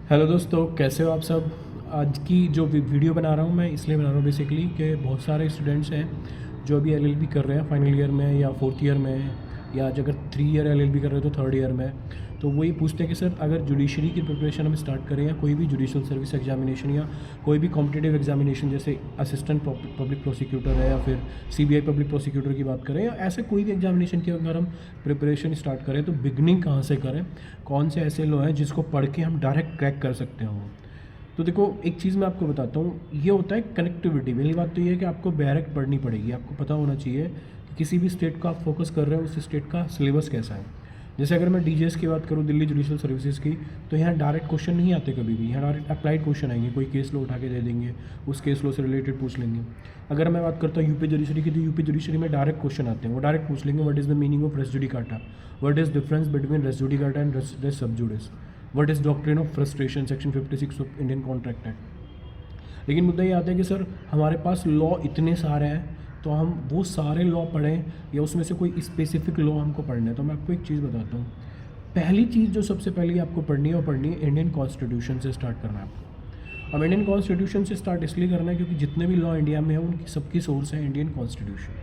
Hello दोस्तों, कैसे हो आप सब। आज की जो वीडियो बना रहा हूँ मैं इसलिए बना रहा हूँ बेसिकली कि बहुत सारे स्टूडेंट्स हैं जो अभी एलएलबी कर रहे हैं फाइनल ईयर में या फोर्थ ईयर में, या अगर 3 ईयर एलएलबी कर रहे हो तो थर्ड ईयर में। तो वो ये पूछते हैं कि सर अगर जुडिशरी की प्रिपरेशन हम स्टार्ट करें या कोई भी जुडिशल सर्विस एग्जामिनेशन या कोई भी कॉम्पिटिटिव एग्जामिनेशन जैसे असिस्टेंट पब्लिक प्रोसिक्यूटर है या फिर सीबीआई पब्लिक प्रोसिक्यूटर की बात करें या ऐसे कोई भी एग्जामिनेशन की अगर हम प्रिपरेशन स्टार्ट करें तो बिगनिंग कहाँ से करें, कौन से ऐसे लॉ हैं जिसको पढ़ के हम डायरेक्ट क्रैक कर सकते हो। तो देखो एक चीज़ मैं आपको बताता हूँ, ये होता है कनेक्टिविटी। पहली बात तो ये है कि आपको डायरेक्ट पढ़नी पड़ेगी, आपको पता होना चाहिए कि किसी भी स्टेट का आप फोकस कर रहे हो उस स्टेट का सिलेबस कैसा है। जैसे अगर मैं डीजीएस की बात करूँ, दिल्ली जुडिशल सर्विसेज की, तो यहाँ डायरेक्ट क्वेश्चन नहीं आते कभी भी, यहाँ डायरेक्ट अप्लाइड क्वेश्चन आएंगे, कोई केस लो उठा के दे देंगे, उस केस लो से रिलेटेड पूछ लेंगे। अगर मैं बात करता हूँ यूपी जुडिशरी की, तो यूपी जुडिशरी में डायरेक्ट क्वेश्चन आते हैं, वो डायरेक्ट पूछ लेंगे what is the meaning of res judicata, what is difference between res judicata and res sub judice, what is doctrine of frustration, section 56 of Indian contract act. लेकिन मुद्दा ये आता है कि सर हमारे पास लॉ इतने सारे हैं, तो हम वो सारे लॉ पढ़ें या उसमें से कोई स्पेसिफिक लॉ हमको पढ़ना है। तो मैं आपको एक चीज़ बताता हूँ। पहली चीज़ जो सबसे पहले आपको पढ़नी है वो पढ़नी है इंडियन कॉन्स्टिट्यूशन से स्टार्ट करना है आपको। अब इंडियन कॉन्स्टिट्यूशन से स्टार्ट इसलिए करना है क्योंकि जितने भी लॉ इंडिया में हैं उनकी सबकी सोर्स है इंडियन कॉन्स्टिट्यूशन।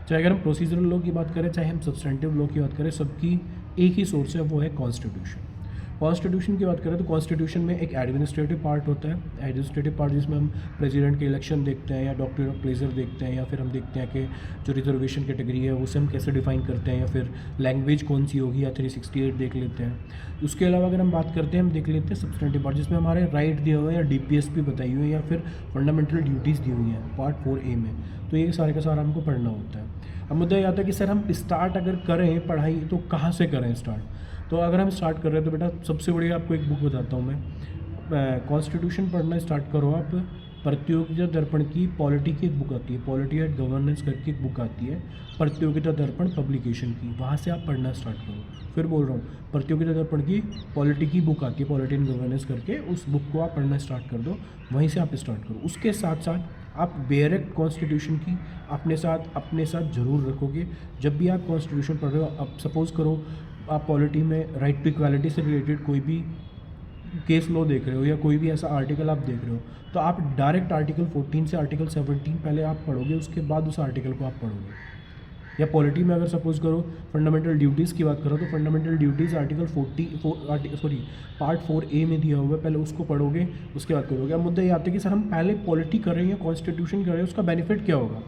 चाहे अगर हम प्रोसीजरल लॉ की बात करें, चाहे हम सब्सटेंटिव लॉ की बात करें, सबकी एक ही सोर्स है, वो है कॉन्स्टिट्यूशन। कॉन्स्टिट्यूशन की बात करें तो कॉन्स्टिट्यूशन में एक एडमिनिस्ट्रेटिव पार्ट होता है, एडमिनिस्ट्रेटिव पार्ट जिसमें हम प्रेसिडेंट के इलेक्शन देखते हैं या डॉक्ट्रिन ऑफ प्लेजर देखते हैं, या फिर हम देखते हैं कि जो रिजर्वेशन कैटेगरी है उसे हम कैसे डिफाइन करते हैं, या फिर लैंग्वेज कौन सी होगी, या 368 देख लेते हैं। उसके अलावा अगर हम बात करते हैं, हम देख लेते हैं सब्सटेंटिव पार्ट जिसमें हमारे राइट दिए हुए हैं या डीपीएसपी बताई हुई है या फिर फंडामेंटल ड्यूटीज़ दी हुई हैं पार्ट 4A में। तो ये सारे का सारा हमको पढ़ना होता है। अब मुद्दा ये आता है कि सर हम स्टार्ट अगर करें पढ़ाई तो कहाँ से करें स्टार्ट। तो अगर हम स्टार्ट कर रहे हैं तो बेटा सबसे बढ़िया आपको एक बुक बताता हूँ मैं, कॉन्स्टिट्यूशन पढ़ना स्टार्ट करो आप। प्रतियोगिता दर्पण की पॉलिटी की एक बुक आती है, पॉलिटी एंड गवर्नेंस करके एक बुक आती है, प्रतियोगिता दर्पण पब्लिकेशन की, वहाँ से आप पढ़ना स्टार्ट करो। फिर बोल रहा हूँ, प्रतियोगिता दर्पण की पॉलिटी की बुक आती है, पॉलिटी एंड गवर्नेंस करके, उस बुक को आप पढ़ना स्टार्ट कर दो, वहीं से आप स्टार्ट करो। उसके साथ साथ आप डायरेक्ट कॉन्स्टिट्यूशन की अपने साथ ज़रूर रखोगे। जब भी आप कॉन्स्टिट्यूशन पढ़ रहे हो, आप सपोज़ करो आप पॉलिटी में राइट टू इक्वालिटी से रिलेटेड कोई भी केस लॉ देख रहे हो या कोई भी ऐसा आर्टिकल आप देख रहे हो, तो आप डायरेक्ट आर्टिकल 14 से आर्टिकल 17 पहले आप पढ़ोगे, उसके बाद उस आर्टिकल को आप पढ़ोगे। या पॉलिटी में अगर सपोज करो फंडामेंटल ड्यूटीज़ की बात करो, तो fundamental duties article 40 part 4A में दिया हुआ है, पहले उसको पढ़ोगे, उसके बाद करोगे। अब मुद्दा ये आता है कि सर हम पहले पॉलिटी कर रहे हैं या कॉन्स्टिट्यूशन कर रहे हैं, उसका बेनिफिट क्या होगा।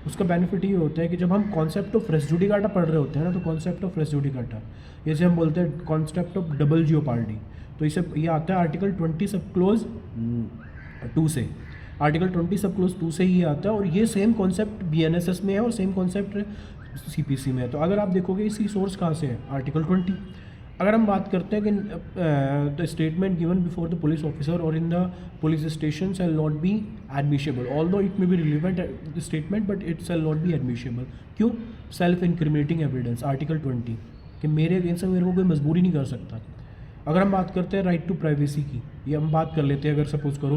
उसका बेनिफिट ये होता है कि जब हम कॉन्सेप्ट ऑफ रेस जुडिकाटा पढ़ रहे होते हैं ना, तो कॉन्सेप्ट ऑफ रेस जुडिकाटा, जैसे हम बोलते हैं कॉन्सेप्ट ऑफ डबल जियोपार्डी, तो इसे ये आता है आर्टिकल 20 सब क्लोज 2 से, आर्टिकल 20 सब क्लोज 2 से ही आता है। और ये सेम कॉन्सेप्ट BNSS में है और सेम कॉन्सेप्ट CPC में है। तो अगर आप देखोगे इसकी सोर्स कहाँ से है, आर्टिकल 20। अगर हम बात करते हैं कि the statement given before the police officer और in the police station shall not be admissible, although it may be relevant statement but it shall not be admissible. क्यों? सेल्फ इंक्रिमिनेटिंग एविडेंस, आर्टिकल 20, कि मेरे against मेरे को कोई मजबूरी नहीं कर सकता। अगर हम बात करते हैं राइट टू प्राइवेसी की, ये हम बात कर लेते हैं, अगर सपोज करो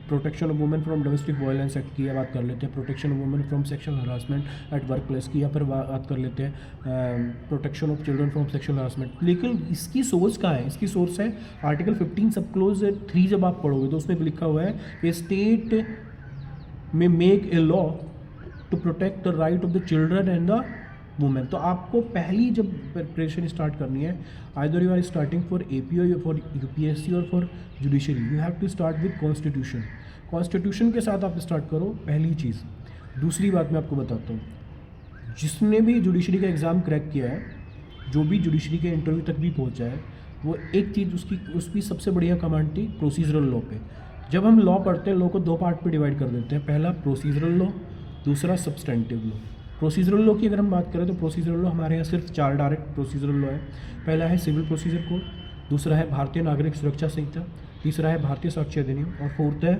protection of women from domestic violence act की बात कर लेते हैं, protection of women from sexual harassment at work place की, या फिर बात कर लेते हैं protection of children from sexual harassment. लेकिन इसकी सोर्स कहाँ है? इसकी सोर्स है आर्टिकल 15 सब क्लोज 3। जब आप पढ़ोगे तो उसमें लिखा हुआ है कि स्टेट में make a law to protect the right of the children and the women. तो आपको पहली जब प्रिपरेशन स्टार्ट करनी है, either you are starting for APO या फॉर UPSC और for judiciary, you have to start with constitution. Constitution के साथ आप स्टार्ट करो, पहली चीज़। दूसरी बात मैं आपको बताता हूँ, जिसने भी जुडिशरी का एग्ज़ाम क्रैक किया है, जो भी जुडिशरी के इंटरव्यू तक भी पहुँचा है, वो एक चीज़ उसकी सबसे बढ़िया कमांड थी प्रोसीजरल लॉ पे। जब हम लॉ पढ़ते हैं, लॉ को 2 पार्ट पे डिवाइड कर देते हैं, पहला प्रोसीजरल लॉ, दूसरा सब्सटेंटिव लॉ। प्रोसीजरल लॉ की अगर हम बात करें तो प्रोसीजरल लॉ हमारे यहाँ सिर्फ 4 डायरेक्ट प्रोसीजरल लॉ है। पहला है सिविल प्रोसीजर कोड, दूसरा है भारतीय नागरिक सुरक्षा संहिता, तीसरा है भारतीय साक्ष्य अधिनियम, और फोर्थ है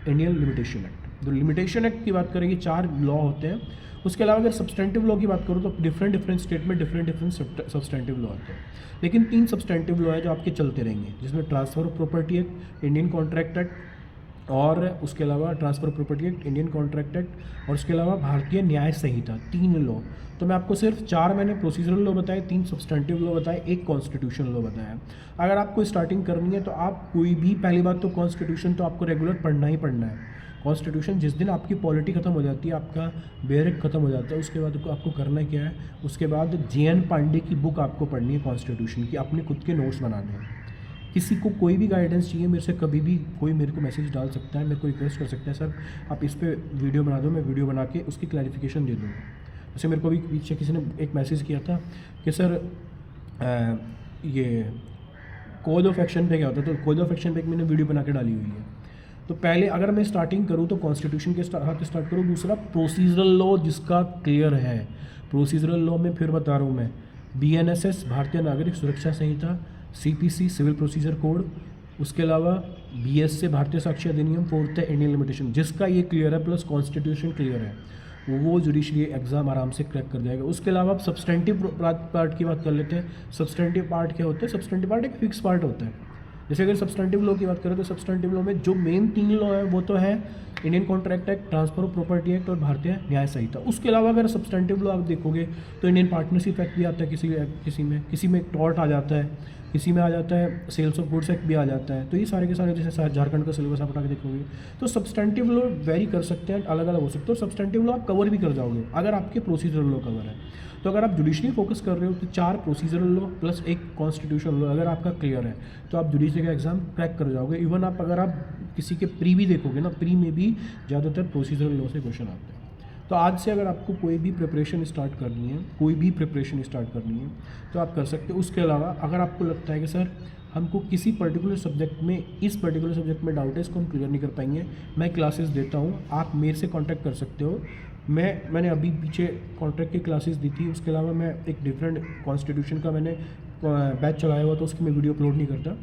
इंडियन लिमिटेशन एक्ट। तो लिमिटेशन एक्ट की बात करें, ये 4 लॉ होते हैं। उसके अलावा अगर सब्सटेंटिव लॉ की बात करूँ तो डिफरेंट स्टेट में डिफरेंट सब्सटेंटिव लॉ आते हैं। लेकिन 3 सब्सटेंटिव लॉ है जो आपके चलते रहेंगे, जिसमें transfer of property act, Indian contract act और उसके अलावा transfer property act, Indian contract act और उसके अलावा भारतीय न्याय संहिता, 3 लॉ। तो मैं आपको सिर्फ 4 मैंने प्रोसीजरल लॉ बताए, 3 सब्सटेंटिव लॉ बताए, 1 कॉन्स्टिट्यूशन लॉ बताया। अगर आपको स्टार्टिंग करनी है तो आप कोई भी, पहली बात तो कॉन्स्टिट्यूशन तो आपको रेगुलर पढ़ना ही पढ़ना है। कॉन्स्टिट्यूशन जिस दिन आपकी पॉलिटी खत्म हो जाती है, आपका बेरिक खत्म हो जाता है, उसके बाद आपको करना क्या है, उसके बाद जे.एन. पांडे की बुक आपको पढ़नी है कॉन्स्टिट्यूशन की, अपने खुद के नोट्स बनाने हैं। किसी को कोई भी गाइडेंस चाहिए मेरे से कभी भी कोई मेरे को मैसेज डाल सकता है, मेरे को रिक्वेस्ट कर सकता है, सर आप इस पे वीडियो बना दो, मैं वीडियो बना के उसकी क्लैरिफिकेशन दे दूँगा। जैसे मेरे को भी पीछे किसी ने एक मैसेज किया था कि सर ये कोड ऑफ एक्शन पे क्या होता है, तो कोड ऑफ एक्शन पे एक मैंने वीडियो बना के डाली हुई है। तो पहले अगर मैं स्टार्टिंग करूँ तो कॉन्स्टिट्यूशन के साथ स्टार्ट करूँ। दूसरा प्रोसीजरल लॉ जिसका क्लियर है, प्रोसीजरल लॉ में फिर बता रहा हूँ मैं, BNSS भारतीय नागरिक सुरक्षा संहिता, CPC सिविल प्रोसीजर कोड, उसके अलावा BSA भारतीय साक्ष्य अधिनियम, 4th है इंडियन लिमिटेशन। जिसका ये क्लियर है प्लस कॉन्स्टिट्यूशन क्लियर है वो जुडिशरी एग्ज़ाम आराम से क्रैक कर जाएगा। उसके अलावा आप सब्सटेंटिव पार्ट की बात कर लेते हैं। सब्सटेंटिव पार्ट क्या होता है? सब्सटेंटिव पार्ट एक फिक्स पार्ट होता है। जैसे अगर सब्सटेंटिव लॉ की बात करें तो सब्सटेंटिव लॉ में जो मेन 3 लॉ है वो तो है Indian contract act, transfer of property act और भारतीय न्याय संहिता। उसके अलावा अगर सब्सटेंटिव लॉ आप देखोगे तो इंडियन पार्टनरशिप एक्ट भी आता है, किसी में टॉर्ट आ जाता है, किसी में आ जाता है सेल्स ऑफ गुड्स एक्ट भी आ जाता है। तो ये सारे के सारे जैसे झारखंड का सिलेबस आप उठा के देखोगे तो सब्सटेंटिव लॉ वेरी कर सकते हैं, अलग अलग हो सकते हैं, और सब्सटेंटिव लॉ आप कवर भी कर जाओगे अगर आपके प्रोसीजरल लॉ कवर है। तो अगर आप जुडिशरी फोकस कर रहे हो तो 4 procedural law plus 1 constitution law अगर आपका क्लियर है तो आप जुडिशरी का एग्जाम क्रैक कर जाओगे। इवन आप अगर आप किसी के प्री भी देखोगे ना, प्री में भी ज़्यादातर प्रोसीजरल लॉ से क्वेश्चन आते हैं। तो आज से अगर आपको कोई भी प्रिपरेशन स्टार्ट करनी है तो आप कर सकते हो। उसके अलावा अगर आपको लगता है कि सर हमको किसी पर्टिकुलर सब्जेक्ट में, इस पर्टिकुलर सब्जेक्ट में डाउट है, इसको हम क्लियर नहीं कर पाएंगे, मैं क्लासेस देता हूँ, आप मेरे से कांटेक्ट कर सकते हो। मैंने अभी पीछे कॉन्ट्रैक्ट की क्लासेस दी थी। उसके अलावा मैं एक डिफरेंट कॉन्स्टिट्यूशन का मैंने बैच चलाया हुआ, तो उसकी मैं वीडियो अपलोड नहीं करता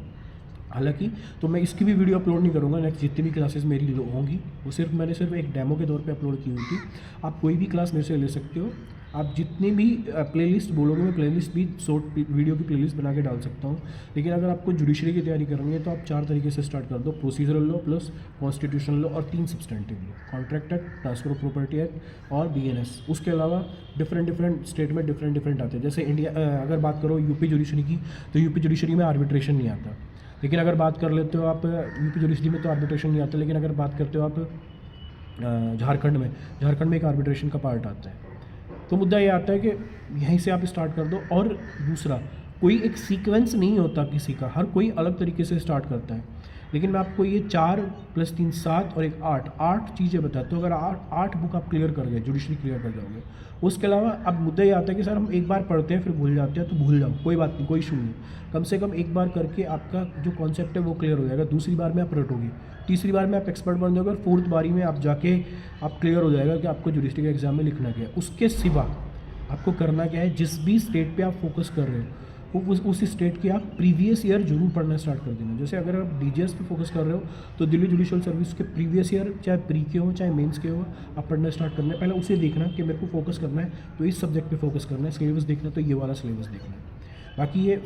हालांकि, तो मैं इसकी भी वीडियो अपलोड नहीं करूँगा। नेक्स्ट जितनी भी क्लासेस मेरी होंगी वो मैंने सिर्फ एक डेमो के तौर पे अपलोड की हुई थी। आप कोई भी क्लास मेरे से ले सकते हो। आप जितनी भी प्लेलिस्ट बोलोगे मैं प्लेलिस्ट भी शॉर्ट वीडियो की प्लेलिस्ट बना के डाल सकता हूँ। लेकिन अगर आपको जुडिशरी की तैयारी करनी है तो आप 4 तरीके से स्टार्ट कर दो, procedural law plus constitutional law और 3 substantive law, contract act, transfer of property act और BNS। उसके अलावा डिफरेंट स्टेट में डिफरेंट आते हैं। जैसे इंडिया अगर बात करो यूपी जुडिशरी की, तो यूपी जुडिशरी में आर्बिट्रेशन नहीं आता। लेकिन अगर बात कर लेते हो आप यूपी जुडिशरी में तो आर्बिट्रेशन नहीं आता, लेकिन अगर बात करते हो आप झारखंड में एक आर्बिट्रेशन का पार्ट आता है। तो मुद्दा ये आता है कि यहीं से आप स्टार्ट कर दो। और दूसरा, कोई एक सीक्वेंस नहीं होता किसी का, हर कोई अलग तरीके से स्टार्ट करता है। लेकिन मैं आपको ये 4 + 3 7 और एक 8 चीज़ें बताता हूँ। अगर 8 बुक आप क्लियर कर गए, जुडिशरी क्लियर कर जाओगे। उसके अलावा अब मुद्दा ये आता है कि सर हम एक बार पढ़ते हैं फिर भूल जाते हैं, तो भूल जाओ, कोई बात नहीं, कोई इशू नहीं। कम से कम एक बार करके आपका जो कॉन्सेप्ट है वो क्लियर हो जाएगा। दूसरी बार में आप रटोगे, तीसरी बार में आप एक्सपर्ट बन जाओगे, और 4th बारी में आप जाके आप क्लियर हो जाएगा कि आपको जुडिशरी के एग्जाम में लिखना क्या है। उसके सिवा आपको करना क्या है, जिस भी स्टेट पे आप फोकस कर रहे हो उस स्टेट की आप प्रीवियस ईयर जरूर पढ़ना स्टार्ट कर देना। जैसे अगर आप DGS पे फोकस कर रहे हो तो दिल्ली जुडिशियल सर्विस के प्रीवियस ईयर, चाहे प्री के हो चाहे मेंस के हो, आप पढ़ना स्टार्ट करना है। पहले उसे देखना कि मेरे को फोकस करना है तो इस सब्जेक्ट पे फोकस करना है, सिलेबस देखना तो ये वाला सिलेबस देखना है। बाकी ये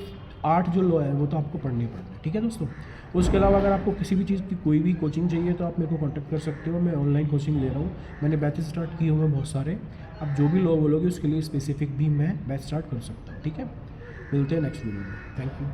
8 जो लॉ है वो तो आपको पढ़नी पड़ना है, ठीक है दोस्तों। उसके अलावा अगर आपको किसी भी चीज़ की कोई भी कोचिंग चाहिए तो आप मेरे को कॉन्टैक्ट कर सकते हो। मैं ऑनलाइन कोचिंग ले रहा हूँ, मैंने बैचेस स्टार्ट किए हुए हैं बहुत सारे। अब जो भी लॉ बोलोगे उसके लिए स्पेसिफिक भी मैं बैच स्टार्ट कर सकता हूँ, ठीक है। मिलते हैं नेक्स्ट वीडियो में, थैंक यू।